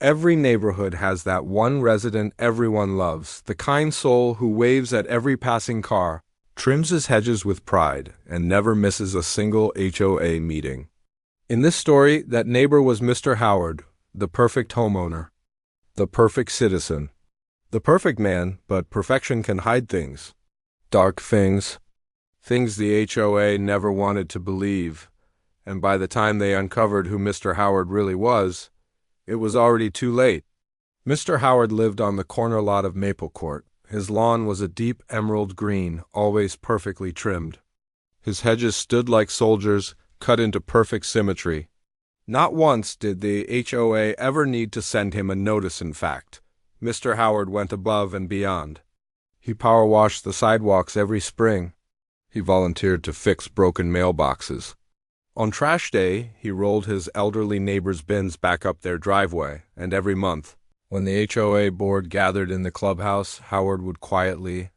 Every neighborhood has that one resident everyone loves, the kind soul who waves at every passing car, trims his hedges with pride, and never misses a single HOA meeting. In this story, that neighbor was Mr. Howard, the perfect homeowner, the perfect citizen, the perfect man, but perfection can hide things. Dark things. Things the HOA never wanted to believe, and by the time they uncovered who Mr. Howard really was, it was already too late. Mr. Howard lived on the corner lot of Maple Court. His lawn was a deep emerald green, always perfectly trimmed. His hedges stood like soldiers, cut into perfect symmetry. Not once did the HOA ever need to send him a notice, in fact. Mr. Howard went above and beyond. He power washed the sidewalks every spring. He volunteered to fix broken mailboxes. On trash day, he rolled his elderly neighbors' bins back up their driveway, and every month, when the HOA board gathered in the clubhouse, Howard would quietly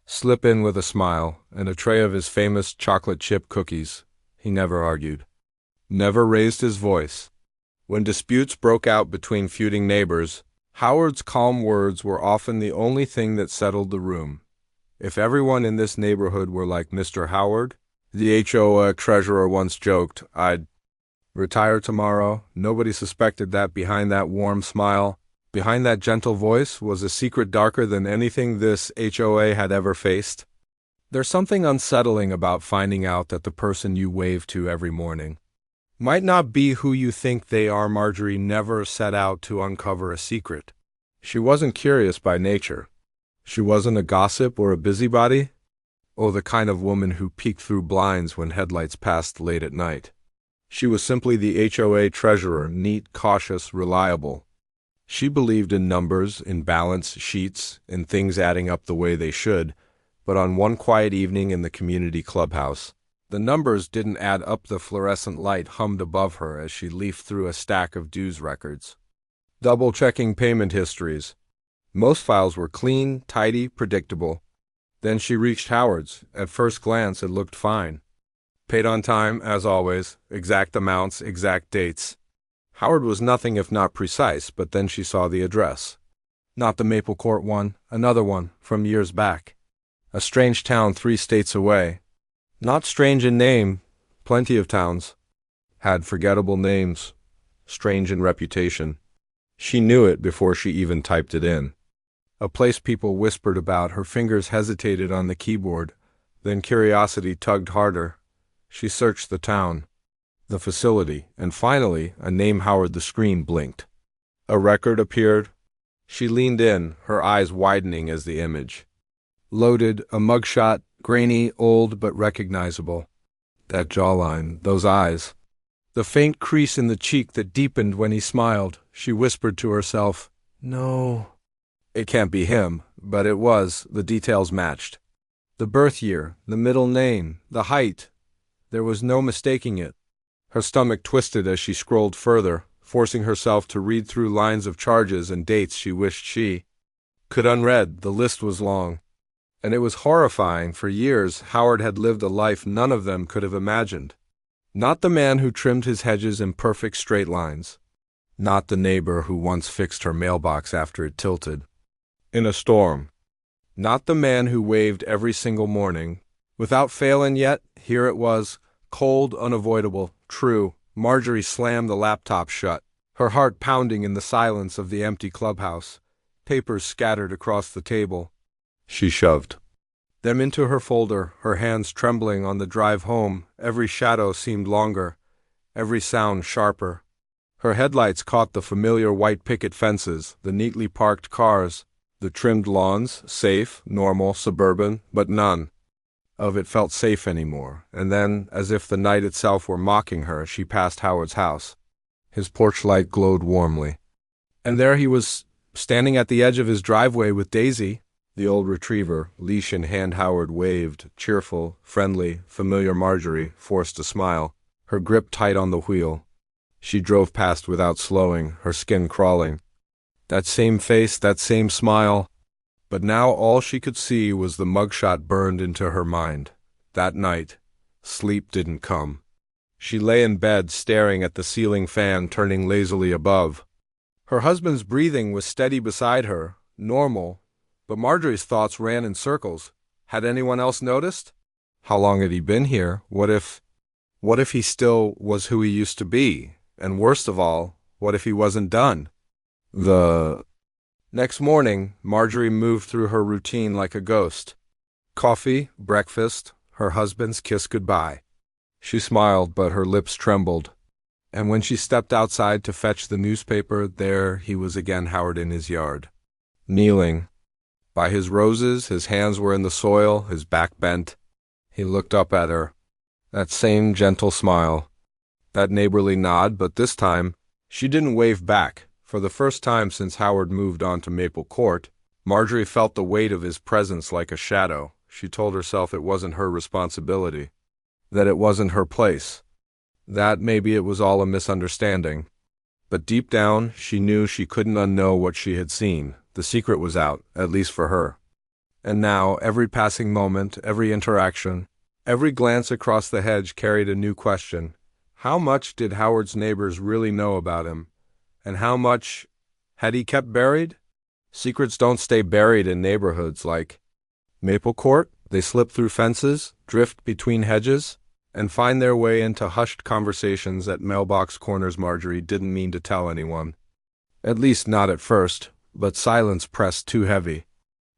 slip in with a smile and a tray of his famous chocolate chip cookies. He never argued, never raised his voice. When disputes broke out between feuding neighbors, Howard's calm words were often the only thing that settled the room. If everyone in this neighborhood were like Mr. Howard, the HOA treasurer once joked, I'd retire tomorrow. Nobody suspected that behind that warm smile, behind that gentle voice, was a secret darker than anything this HOA had ever faced. There's something unsettling about finding out that the person you wave to every morning might not be who you think they are. Marjorie never set out to uncover a secret. She wasn't curious by nature. She wasn't a gossip or a busybody. Oh, the kind of woman who peeked through blinds when headlights passed late at night. She was simply the HOA treasurer, neat, cautious, reliable. She believed in numbers, in balance sheets, in things adding up the way they should, but on one quiet evening in the community clubhouse, the numbers didn't add up. The fluorescent light hummed above her as she leafed through a stack of dues records, double-checking payment histories. Most files were clean, tidy, predictable. Then she reached Howard's. At first glance, it looked fine. Paid on time, as always, exact amounts, exact dates. Howard was nothing if not precise, but then she saw the address. Not the Maple Court one, another one, from years back. A strange town 3 states away. Not strange in name, plenty of towns had forgettable names, strange in reputation. She knew it before she even typed it in. A place people whispered about. Her fingers hesitated on the keyboard. Then curiosity tugged harder. She searched the town, the facility, and finally, a name. Howard. The screen blinked. A record appeared. She leaned in, her eyes widening as the image loaded. A mugshot, grainy, old, but recognizable. That jawline, those eyes. The faint crease in the cheek that deepened when he smiled. She whispered to herself, No. It can't be him, but it was. The details matched. The birth year, the middle name, the height. There was no mistaking it. Her stomach twisted as she scrolled further, forcing herself to read through lines of charges and dates she wished she could unread. The list was long, and it was horrifying. For years, Howard had lived a life none of them could have imagined. Not the man who trimmed his hedges in perfect straight lines. Not the neighbor who once fixed her mailbox after it tilted in a storm. Not the man who waved every single morning, without fail, and yet, here it was, cold, unavoidable, true. Marjorie slammed the laptop shut, her heart pounding in the silence of the empty clubhouse, papers scattered across the table. She shoved them into her folder, her hands trembling on the drive home. Every shadow seemed longer, every sound sharper. Her headlights caught the familiar white picket fences, the neatly parked cars, the trimmed lawns, safe, normal, suburban, but none of it felt safe anymore. And then, as if the night itself were mocking her, she passed Howard's house. His porch light glowed warmly. And there he was, standing at the edge of his driveway with Daisy, the old retriever, leash in hand. Howard waved, cheerful, friendly, familiar. Marjorie forced a smile, her grip tight on the wheel. She drove past without slowing, her skin crawling. That same face, that same smile. But now all she could see was the mugshot burned into her mind. That night, sleep didn't come. She lay in bed staring at the ceiling fan turning lazily above. Her husband's breathing was steady beside her, normal, but Marjorie's thoughts ran in circles. Had anyone else noticed? How long had he been here? What if he still was who he used to be? And worst of all, what if he wasn't done? The next morning, Marjorie moved through her routine like a ghost. Coffee, breakfast, her husband's kiss goodbye. She smiled, but her lips trembled. And when she stepped outside to fetch the newspaper, there he was again, Howard, in his yard. Kneeling. By his roses, his hands were in the soil, his back bent. He looked up at her. That same gentle smile. That neighborly nod, but this time, she didn't wave back. For the first time since Howard moved on to Maple Court, Marjorie felt the weight of his presence like a shadow. She told herself it wasn't her responsibility, that it wasn't her place, that maybe it was all a misunderstanding. But deep down, she knew she couldn't unknow what she had seen. The secret was out, at least for her. And now, every passing moment, every interaction, every glance across the hedge carried a new question. How much did Howard's neighbors really know about him? And how much had he kept buried? Secrets don't stay buried in neighborhoods like Maple Court. They slip through fences, drift between hedges, and find their way into hushed conversations at mailbox corners Marjorie didn't mean to tell anyone. At least not at first, but silence pressed too heavy.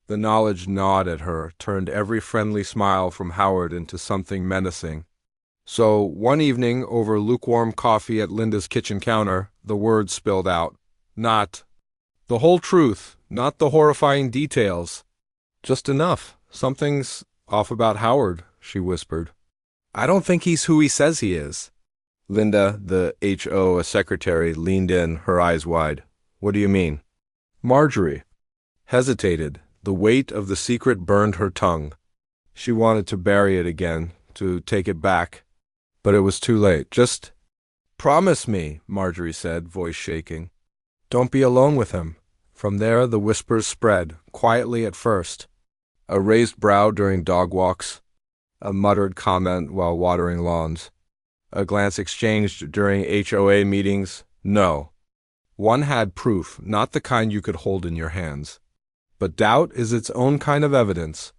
The knowledge gnawed at her, turned every friendly smile from Howard into something menacing. So, one evening, over lukewarm coffee at Linda's kitchen counter, the words spilled out. Not the whole truth, not the horrifying details. Just enough. Something's off about Howard, she whispered. I don't think he's who he says he is. Linda, the HOA secretary, leaned in, her eyes wide. What do you mean? Marjorie hesitated. The weight of the secret burned her tongue. She wanted to bury it again, to take it back. But it was too late. Just promise me, Marjorie said, voice shaking. Don't be alone with him. From there the whispers spread, quietly at first. A raised brow during dog walks, a muttered comment while watering lawns, a glance exchanged during HOA meetings. No. One had proof, not the kind you could hold in your hands. But doubt is its own kind of evidence.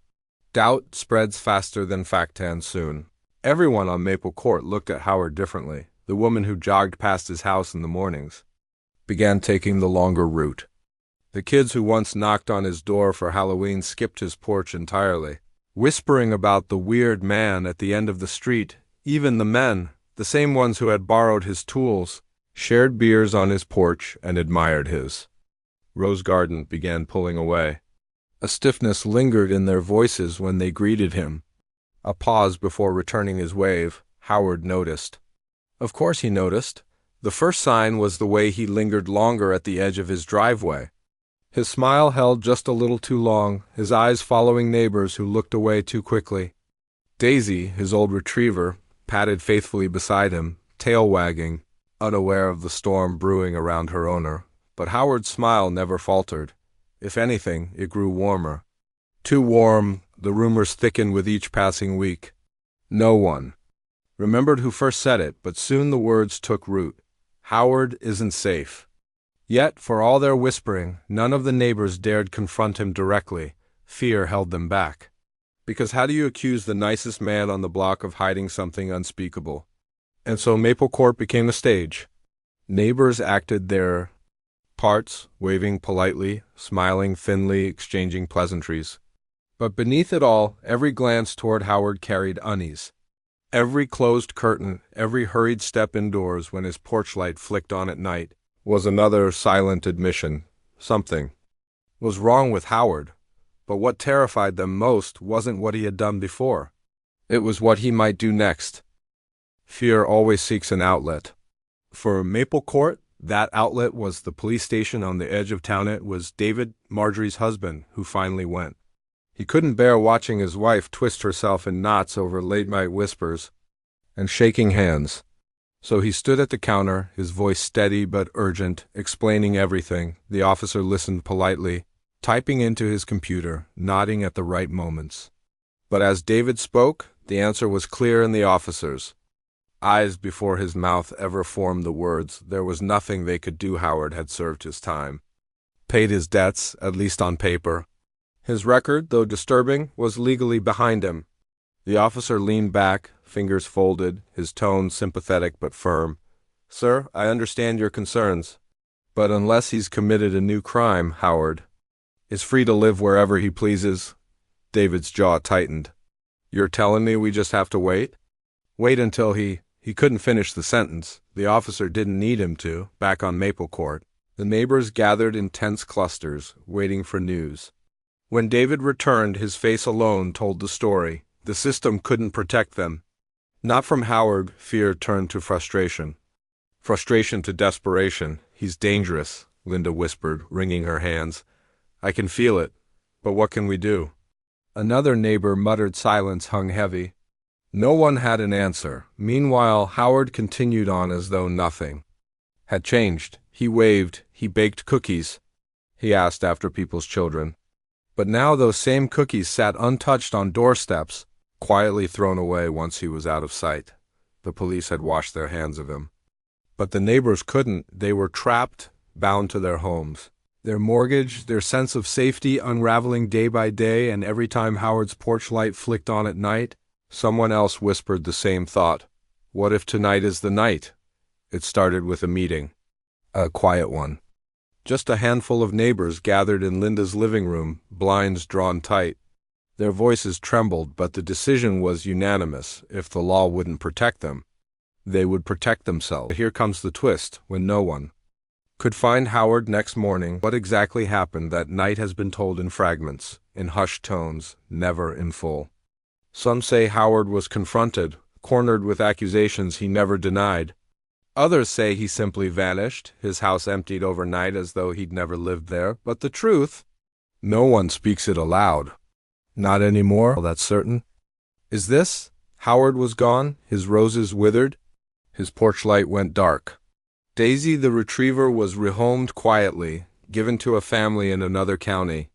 Doubt spreads faster than fact can soon. Everyone on Maple Court looked at Howard differently. The woman who jogged past his house in the mornings began taking the longer route. The kids who once knocked on his door for Halloween skipped his porch entirely, whispering about the weird man at the end of the street. Even the men, the same ones who had borrowed his tools, shared beers on his porch and admired his rose garden, began pulling away. A stiffness lingered in their voices when they greeted him. A pause before returning his wave. Howard noticed. Of course he noticed. The first sign was the way he lingered longer at the edge of his driveway. His smile held just a little too long, his eyes following neighbors who looked away too quickly. Daisy, his old retriever, padded faithfully beside him, tail wagging, unaware of the storm brewing around her owner. But Howard's smile never faltered. If anything, it grew warmer. Too warm, the rumors thickened with each passing week. No one remembered who first said it, but soon the words took root. Howard isn't safe. Yet, for all their whispering, none of the neighbors dared confront him directly. Fear held them back. Because how do you accuse the nicest man on the block of hiding something unspeakable? And so Maple Court became a stage. Neighbors acted their parts, waving politely, smiling thinly, exchanging pleasantries. But beneath it all, every glance toward Howard carried unease. Every closed curtain, every hurried step indoors when his porch light flicked on at night, was another silent admission. Something was wrong with Howard. But what terrified them most wasn't what he had done before. It was what he might do next. Fear always seeks an outlet. For Maple Court, that outlet was the police station on the edge of town. It was David, Marjorie's husband, who finally went. He couldn't bear watching his wife twist herself in knots over late-night whispers and shaking hands. So he stood at the counter, his voice steady but urgent, explaining everything. The officer listened politely, typing into his computer, nodding at the right moments. But as David spoke, the answer was clear in the officer's Eyes before his mouth ever formed the words. There was nothing they could do. Howard had served his time. Paid his debts, at least on paper. His record, though disturbing, was legally behind him. The officer leaned back, fingers folded, his tone sympathetic but firm. "Sir, I understand your concerns. But unless he's committed a new crime, Howard is free to live wherever he pleases." David's jaw tightened. "You're telling me we just have to wait?" Wait until he couldn't finish the sentence. The officer didn't need him to. Back on Maple Court, the neighbors gathered in tense clusters, waiting for news. When David returned, his face alone told the story. The system couldn't protect them. Not from Howard. Fear turned to frustration. Frustration to desperation. "He's dangerous," Linda whispered, wringing her hands. "I can feel it. But what can we do?" Another neighbor muttered. Silence hung heavy. No one had an answer. Meanwhile, Howard continued on as though nothing had changed. He waved. He baked cookies. He asked after people's children. But now those same cookies sat untouched on doorsteps, quietly thrown away once he was out of sight. The police had washed their hands of him. But the neighbors couldn't. They were trapped, bound to their homes. Their mortgage, their sense of safety unraveling day by day, and every time Howard's porch light flicked on at night, someone else whispered the same thought. What if tonight is the night? It started with a meeting. A quiet one. Just a handful of neighbors gathered in Linda's living room, blinds drawn tight. Their voices trembled, but the decision was unanimous. If the law wouldn't protect them, they would protect themselves. Here comes the twist. When no one could find Howard next morning, what exactly happened that night has been told in fragments, in hushed tones, never in full. Some say Howard was confronted, cornered with accusations he never denied. Others say he simply vanished, his house emptied overnight as though he'd never lived there. But the truth, no one speaks it aloud. Not anymore, that's certain. Is this? Howard was gone, his roses withered, his porch light went dark. Daisy the retriever was rehomed quietly, given to a family in another county.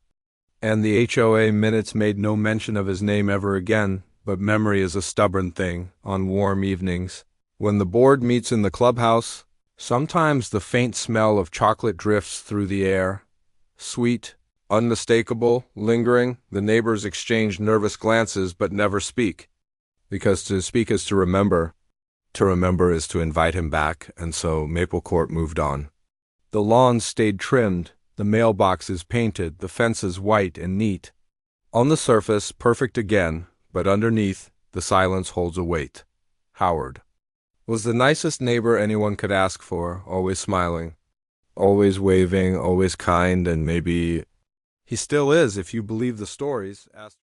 And the HOA minutes made no mention of his name ever again, but memory is a stubborn thing. On warm evenings, when the board meets in the clubhouse, sometimes the faint smell of chocolate drifts through the air. Sweet, unmistakable, lingering, the neighbors exchange nervous glances but never speak. Because to speak is to remember. To remember is to invite him back, and so Maple Court moved on. The lawns stayed trimmed, the mailboxes painted, the fences white and neat. On the surface, perfect again, but underneath, the silence holds a weight. Howard was the nicest neighbor anyone could ask for, always smiling, always waving, always kind, and maybe he still is if you believe the stories.